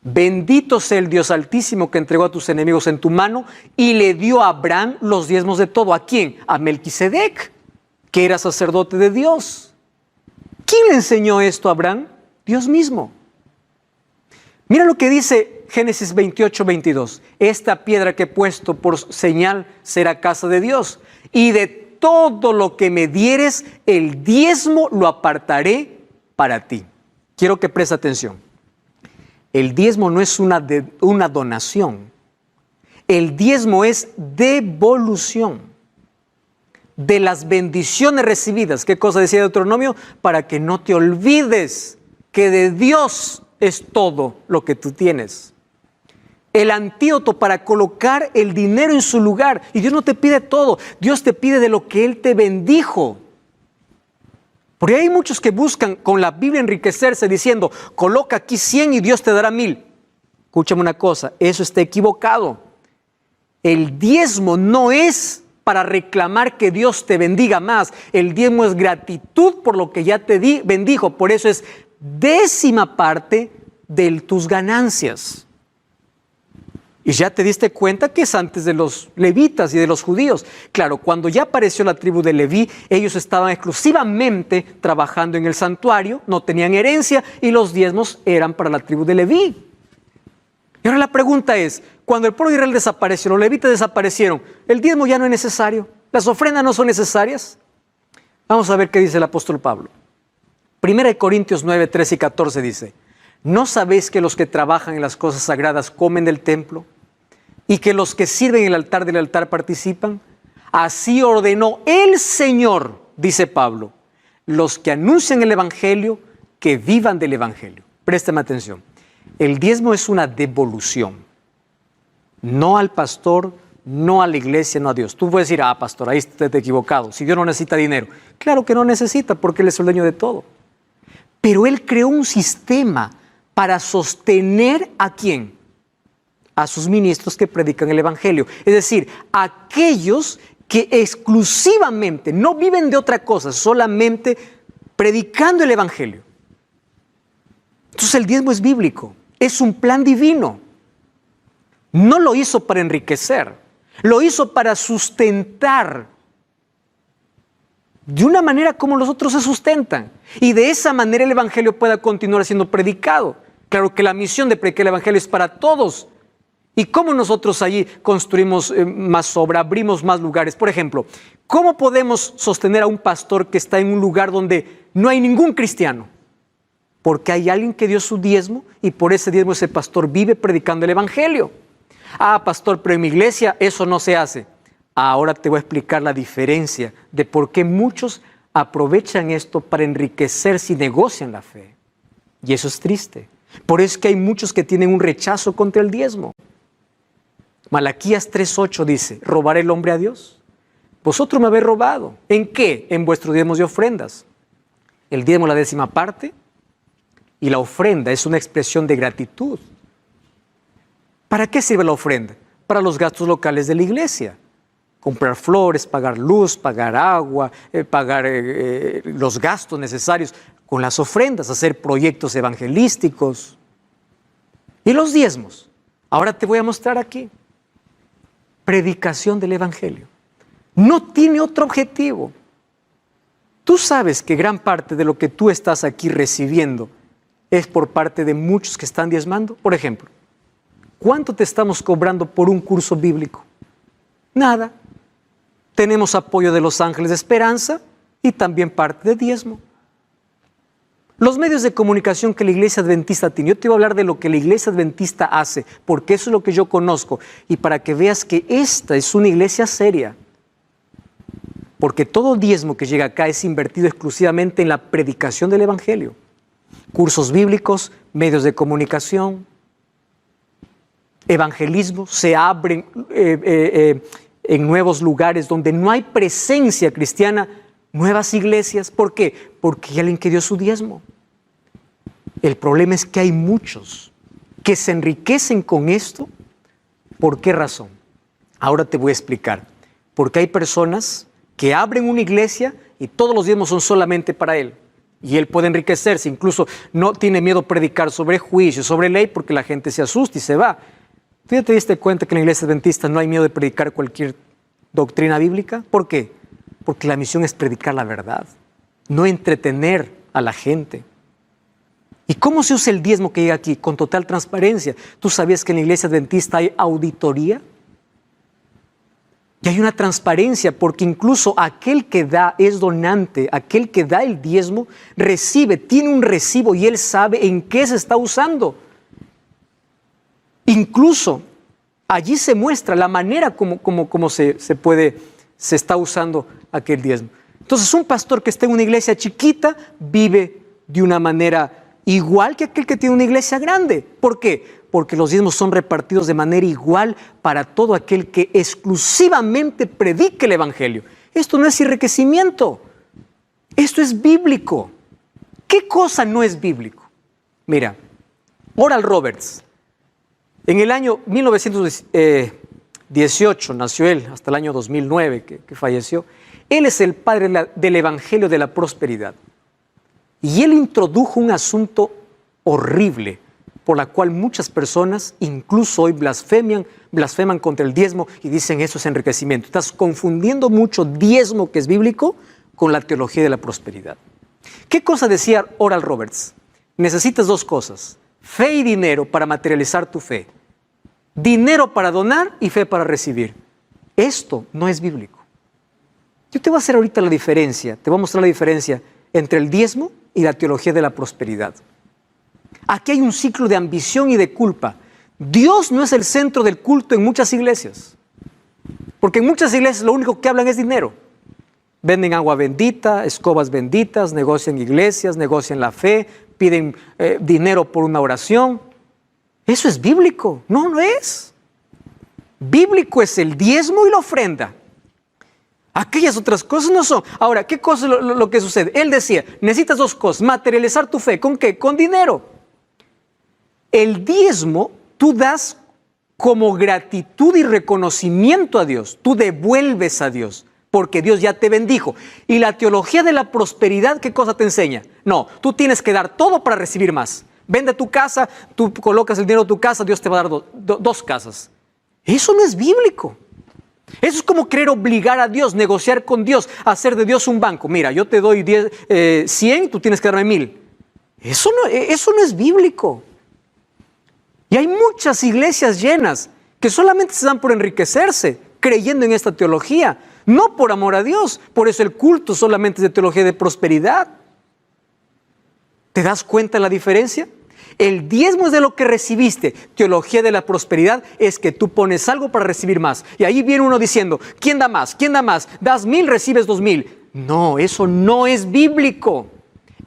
Bendito sea el Dios Altísimo que entregó a tus enemigos en tu mano y le dio a Abraham los diezmos de todo. ¿A quién? A Melquisedec, que era sacerdote de Dios. ¿Quién le enseñó esto a Abraham? Dios mismo. Mira lo que dice Génesis 28:22. Esta piedra que he puesto por señal será casa de Dios. Y de todo lo que me dieres, el diezmo lo apartaré para ti. Quiero que prestes atención. El diezmo no es una donación. El diezmo es devolución de las bendiciones recibidas. ¿Qué cosa decía Deuteronomio? Para que no te olvides que de Dios es todo lo que tú tienes. El antídoto para colocar el dinero en su lugar. Y Dios no te pide todo. Dios te pide de lo que Él te bendijo. Porque hay muchos que buscan con la Biblia enriquecerse diciendo, coloca aquí 100 y Dios te dará 1000. Escúchame una cosa, eso está equivocado. El diezmo no es para reclamar que Dios te bendiga más. El diezmo es gratitud por lo que ya te bendijo. Por eso es 10% de tus ganancias. Y ya te diste cuenta que es antes de los levitas y de los judíos. Claro, cuando ya apareció la tribu de Leví, ellos estaban exclusivamente trabajando en el santuario, no tenían herencia y los diezmos eran para la tribu de Leví. Y ahora la pregunta es, cuando el pueblo de Israel desapareció, los levitas desaparecieron, ¿el diezmo ya no es necesario? ¿Las ofrendas no son necesarias? Vamos a ver qué dice el apóstol Pablo. 1 Corintios 9, 13 y 14 dice, ¿no sabéis que los que trabajan en las cosas sagradas comen del templo? ¿Y que los que sirven en el altar del altar participan? Así ordenó el Señor, dice Pablo, los que anuncian el Evangelio, que vivan del Evangelio. Préstame atención. El diezmo es una devolución. No al pastor, no a la iglesia, no a Dios. Tú puedes decir, pastor, ahí estás equivocado. Si Dios no necesita dinero. Claro que no necesita, porque Él es el dueño de todo. Pero Él creó un sistema para sostener ¿a quién? A sus ministros que predican el Evangelio. Es decir, aquellos que exclusivamente no viven de otra cosa, solamente predicando el Evangelio. Entonces el diezmo es bíblico, es un plan divino. No lo hizo para enriquecer, lo hizo para sustentar de una manera como los otros se sustentan. Y de esa manera el Evangelio pueda continuar siendo predicado. Claro que la misión de predicar el Evangelio es para todos. ¿Y cómo nosotros allí construimos más obra, abrimos más lugares? Por ejemplo, ¿cómo podemos sostener a un pastor que está en un lugar donde no hay ningún cristiano? Porque hay alguien que dio su diezmo y por ese diezmo ese pastor vive predicando el Evangelio. Pastor, pero en mi iglesia eso no se hace. Ahora te voy a explicar la diferencia de por qué muchos aprovechan esto para enriquecerse y negocian la fe. Y eso es triste. Por eso es que hay muchos que tienen un rechazo contra el diezmo. Malaquías 3:8 dice, ¿robará el hombre a Dios? Vosotros me habéis robado. ¿En qué? En vuestros diezmos y ofrendas. El diezmo es la 10% y la ofrenda es una expresión de gratitud. ¿Para qué sirve la ofrenda? Para los gastos locales de la iglesia. Comprar flores, pagar luz, pagar agua, pagar los gastos necesarios con las ofrendas, hacer proyectos evangelísticos. ¿Y los diezmos? Ahora te voy a mostrar aquí. Predicación del Evangelio. No tiene otro objetivo. Tú sabes que gran parte de lo que tú estás aquí recibiendo es por parte de muchos que están diezmando. Por ejemplo, ¿cuánto te estamos cobrando por un curso bíblico? Nada. Tenemos apoyo de los Ángeles de Esperanza y también parte de diezmo. Los medios de comunicación que la Iglesia Adventista tiene, yo te voy a hablar de lo que la Iglesia Adventista hace, porque eso es lo que yo conozco, y para que veas que esta es una iglesia seria. Porque todo diezmo que llega acá es invertido exclusivamente en la predicación del Evangelio. Cursos bíblicos, medios de comunicación, evangelismo, se abren en nuevos lugares donde no hay presencia cristiana, nuevas iglesias. ¿Por qué? Porque hay alguien que dio su diezmo. El problema es que hay muchos que se enriquecen con esto. ¿Por qué razón? Ahora te voy a explicar. Porque hay personas que abren una iglesia y todos los diezmos son solamente para él. Y él puede enriquecerse, incluso no tiene miedo a predicar sobre juicio, sobre ley, porque la gente se asusta y se va. ¿Tú ya te diste cuenta que en la iglesia adventista no hay miedo de predicar cualquier doctrina bíblica? ¿Por qué? Porque la misión es predicar la verdad, no entretener a la gente. ¿Y cómo se usa el diezmo que llega aquí? Con total transparencia. ¿Tú sabías que en la iglesia adventista hay auditoría? Y hay una transparencia, porque incluso aquel que da es donante, aquel que da el diezmo recibe, tiene un recibo y él sabe en qué se está usando. Incluso allí se muestra la manera como se está usando aquel diezmo. Entonces, un pastor que está en una iglesia chiquita vive de una manera igual que aquel que tiene una iglesia grande. ¿Por qué? Porque los diezmos son repartidos de manera igual para todo aquel que exclusivamente predique el evangelio. Esto no es enriquecimiento, esto es bíblico. ¿Qué cosa no es bíblico? Mira, Oral Roberts, en el año 1918 nació él, hasta el año 2009 que falleció. Él es el padre del evangelio de la prosperidad. Y él introdujo un asunto horrible por la cual muchas personas, incluso hoy, blasfeman contra el diezmo y dicen eso es enriquecimiento. Estás confundiendo mucho diezmo, que es bíblico, con la teología de la prosperidad. ¿Qué cosa decía Oral Roberts? Necesitas dos cosas: fe y dinero para materializar tu fe. Dinero para donar y fe para recibir. Esto no es bíblico. Yo te voy a hacer ahorita la diferencia, te voy a mostrar la diferencia entre el diezmo y la teología de la prosperidad. Aquí hay un ciclo de ambición y de culpa. Dios no es el centro del culto en muchas iglesias, porque en muchas iglesias lo único que hablan es dinero. Venden agua bendita, escobas benditas, negocian iglesias, negocian la fe, piden dinero por una oración. ¿Eso es bíblico? No, no es. Bíblico es el diezmo y la ofrenda. Aquellas otras cosas no son. Ahora, ¿qué cosa es lo que sucede? Él decía, necesitas dos cosas: materializar tu fe. ¿Con qué? Con dinero. El diezmo tú das como gratitud y reconocimiento a Dios. Tú devuelves a Dios, porque Dios ya te bendijo. Y la teología de la prosperidad, ¿qué cosa te enseña? No, tú tienes que dar todo para recibir más. Vende tu casa, tú colocas el dinero en tu casa, Dios te va a dar dos casas. Eso no es bíblico. Eso es como querer obligar a Dios, negociar con Dios, hacer de Dios un banco. Mira, yo te doy 100, tú tienes que darme 1000. Eso no es bíblico. Y hay muchas iglesias llenas que solamente se dan por enriquecerse, creyendo en esta teología, no por amor a Dios. Por eso el culto solamente es de teología de prosperidad. ¿Te das cuenta de la diferencia? El diezmo es de lo que recibiste. Teología de la prosperidad es que tú pones algo para recibir más. Y ahí viene uno diciendo, ¿quién da más? ¿Quién da más? Das 1000, recibes 2000. No, eso no es bíblico.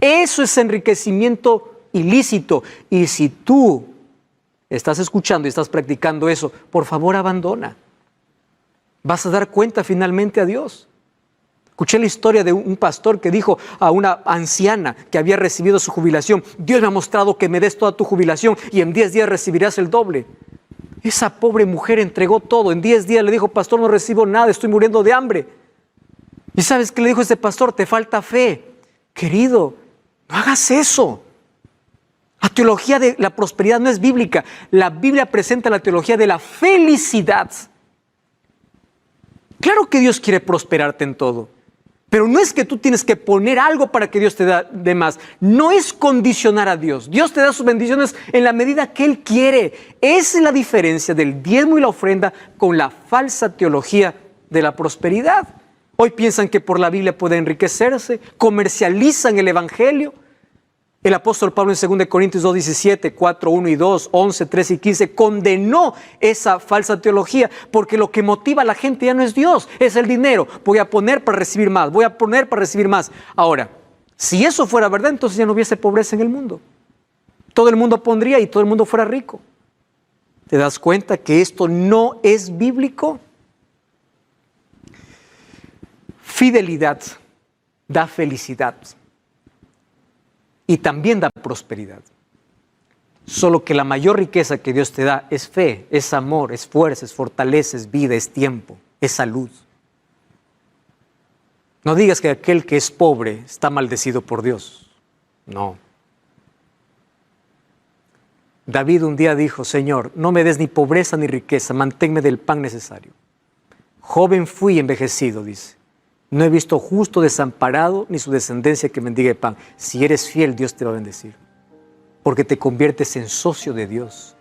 Eso es enriquecimiento ilícito. Y si tú estás escuchando y estás practicando eso, por favor abandona. Vas a dar cuenta finalmente a Dios. Escuché la historia de un pastor que dijo a una anciana que había recibido su jubilación: Dios me ha mostrado que me des toda tu jubilación y en 10 días recibirás el doble. Esa pobre mujer entregó todo. En 10 días le dijo: pastor, no recibo nada, estoy muriendo de hambre. ¿Y sabes qué le dijo ese pastor? Te falta fe. Querido, no hagas eso. La teología de la prosperidad no es bíblica. La Biblia presenta la teología de la felicidad. Claro que Dios quiere prosperarte en todo. Pero no es que tú tienes que poner algo para que Dios te dé más. No es condicionar a Dios. Dios te da sus bendiciones en la medida que Él quiere. Esa es la diferencia del diezmo y la ofrenda con la falsa teología de la prosperidad. Hoy piensan que por la Biblia pueden enriquecerse, comercializan el evangelio. El apóstol Pablo en 2 Corintios 2:17, 4, 1 y 2, 11, 13 y 15 condenó esa falsa teología, porque lo que motiva a la gente ya no es Dios, es el dinero. Voy a poner para recibir más, voy a poner para recibir más. Ahora, si eso fuera verdad, entonces ya no hubiese pobreza en el mundo. Todo el mundo pondría y todo el mundo fuera rico. ¿Te das cuenta que esto no es bíblico? Fidelidad da felicidad. Y también da prosperidad. Solo que la mayor riqueza que Dios te da es fe, es amor, es fuerza, es fortaleza, es vida, es tiempo, es salud. No digas que aquel que es pobre está maldecido por Dios. No. David un día dijo: Señor, no me des ni pobreza ni riqueza, manténme del pan necesario. Joven fui y envejecido, dice. No he visto justo desamparado ni su descendencia que mendigue pan. Si eres fiel, Dios te va a bendecir, porque te conviertes en socio de Dios.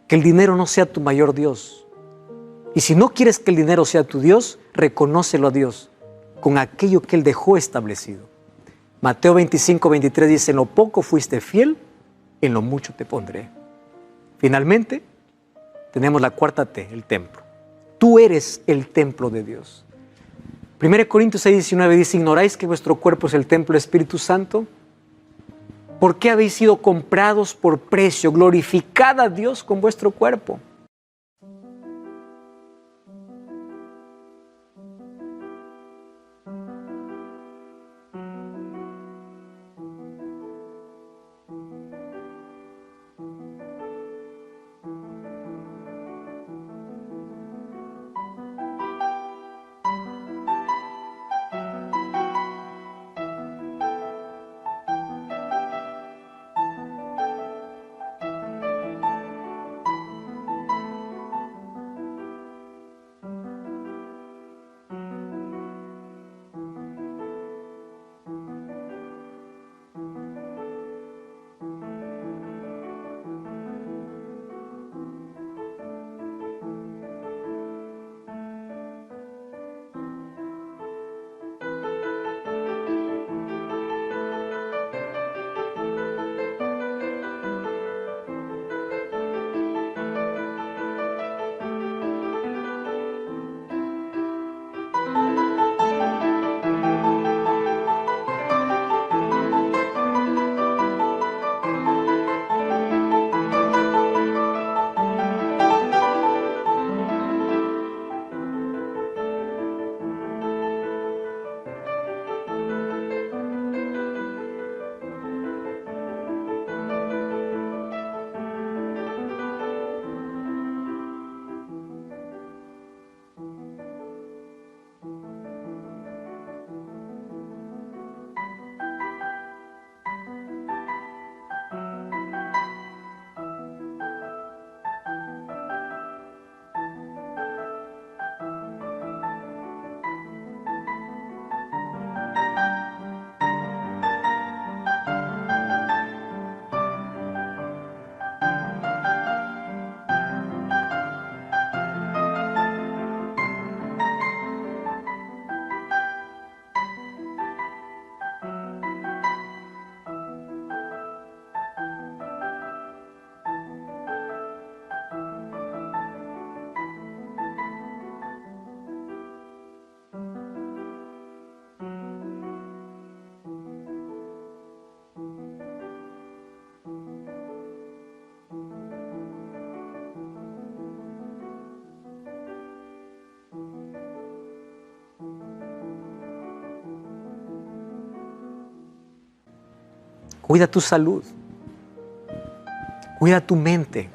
Que el dinero no sea tu mayor Dios. Y si no quieres que el dinero sea tu Dios, reconócelo a Dios con aquello que Él dejó establecido. Mateo 25:23 dice: en lo poco fuiste fiel, en lo mucho te pondré. Finalmente, tenemos la cuarta T, el templo. Tú eres el templo de Dios. 1 Corintios 6:19 dice: ¿ignoráis que vuestro cuerpo es el templo del Espíritu Santo? ¿Por qué habéis sido comprados por precio? Glorificad a Dios con vuestro cuerpo. Cuida tu salud, cuida tu mente,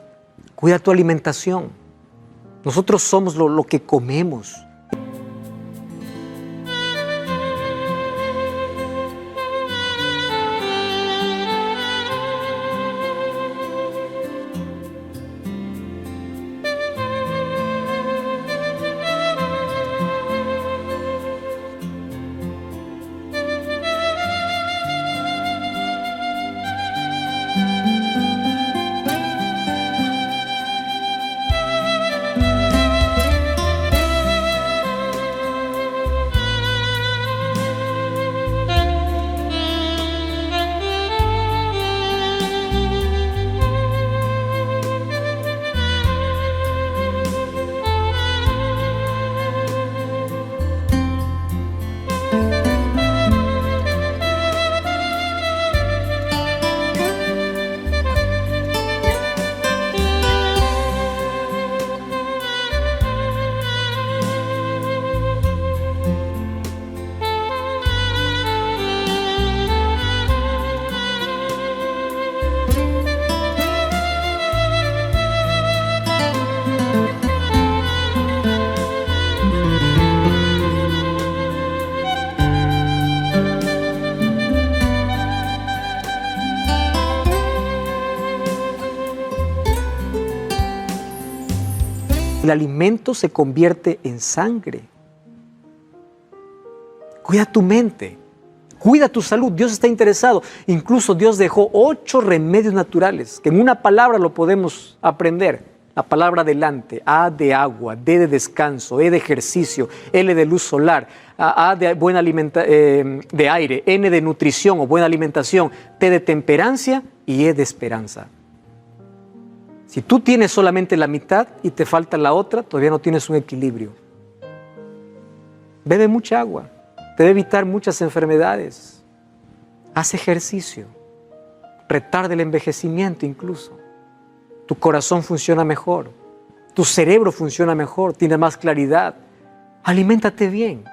cuida tu alimentación. Nosotros somos lo que comemos. El alimento se convierte en sangre. Cuida tu mente, cuida tu salud. Dios está interesado. Incluso Dios dejó 8 remedios naturales, que en una palabra lo podemos aprender. La palabra delante: A de agua, D de descanso, E de ejercicio, L de luz solar, A de buena de aire, N de nutrición o buena alimentación, T de temperancia y E de esperanza. Si tú tienes solamente la mitad y te falta la otra, todavía no tienes un equilibrio. Bebe mucha agua, te debe evitar muchas enfermedades. Haz ejercicio, retarda el envejecimiento incluso. Tu corazón funciona mejor, tu cerebro funciona mejor, tienes más claridad. Aliméntate bien,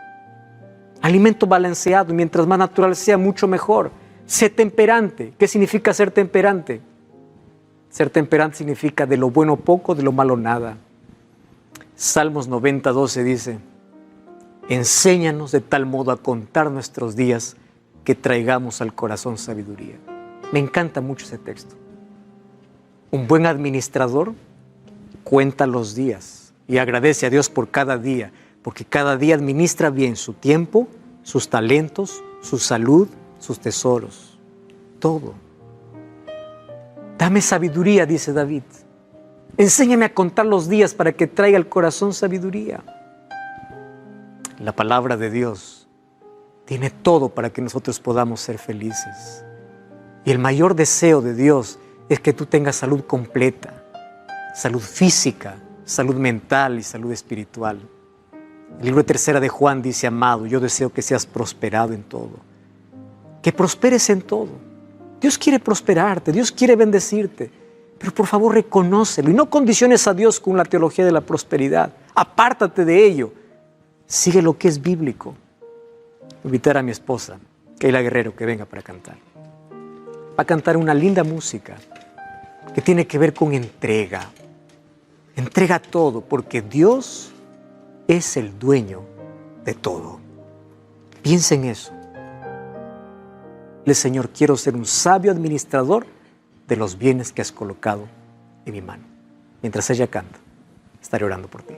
alimento balanceado, y mientras más natural sea, mucho mejor. Sé temperante. ¿Qué significa ser temperante? Ser temperante significa de lo bueno poco, de lo malo nada. Salmos 90:12 dice: enséñanos de tal modo a contar nuestros días que traigamos al corazón sabiduría. Me encanta mucho ese texto. Un buen administrador cuenta los días y agradece a Dios por cada día, porque cada día administra bien su tiempo, sus talentos, su salud, sus tesoros, todo. Dame sabiduría, dice David. Enséñame a contar los días para que traiga al corazón sabiduría. La palabra de Dios tiene todo para que nosotros podamos ser felices. Y el mayor deseo de Dios es que tú tengas salud completa, salud física, salud mental y salud espiritual. El libro 3 de Juan dice: amado, yo deseo que seas prosperado en todo, que prosperes en todo. Dios quiere prosperarte, Dios quiere bendecirte, pero por favor reconócelo y no condiciones a Dios con la teología de la prosperidad. Apártate de ello, sigue lo que es bíblico. Voy a invitar a mi esposa, Keila Guerrero, que venga para cantar. Va a cantar una linda música que tiene que ver con entrega. Entrega todo, porque Dios es el dueño de todo. Piensa en eso. Dile: Señor, quiero ser un sabio administrador de los bienes que has colocado en mi mano. Mientras ella canta, estaré orando por ti.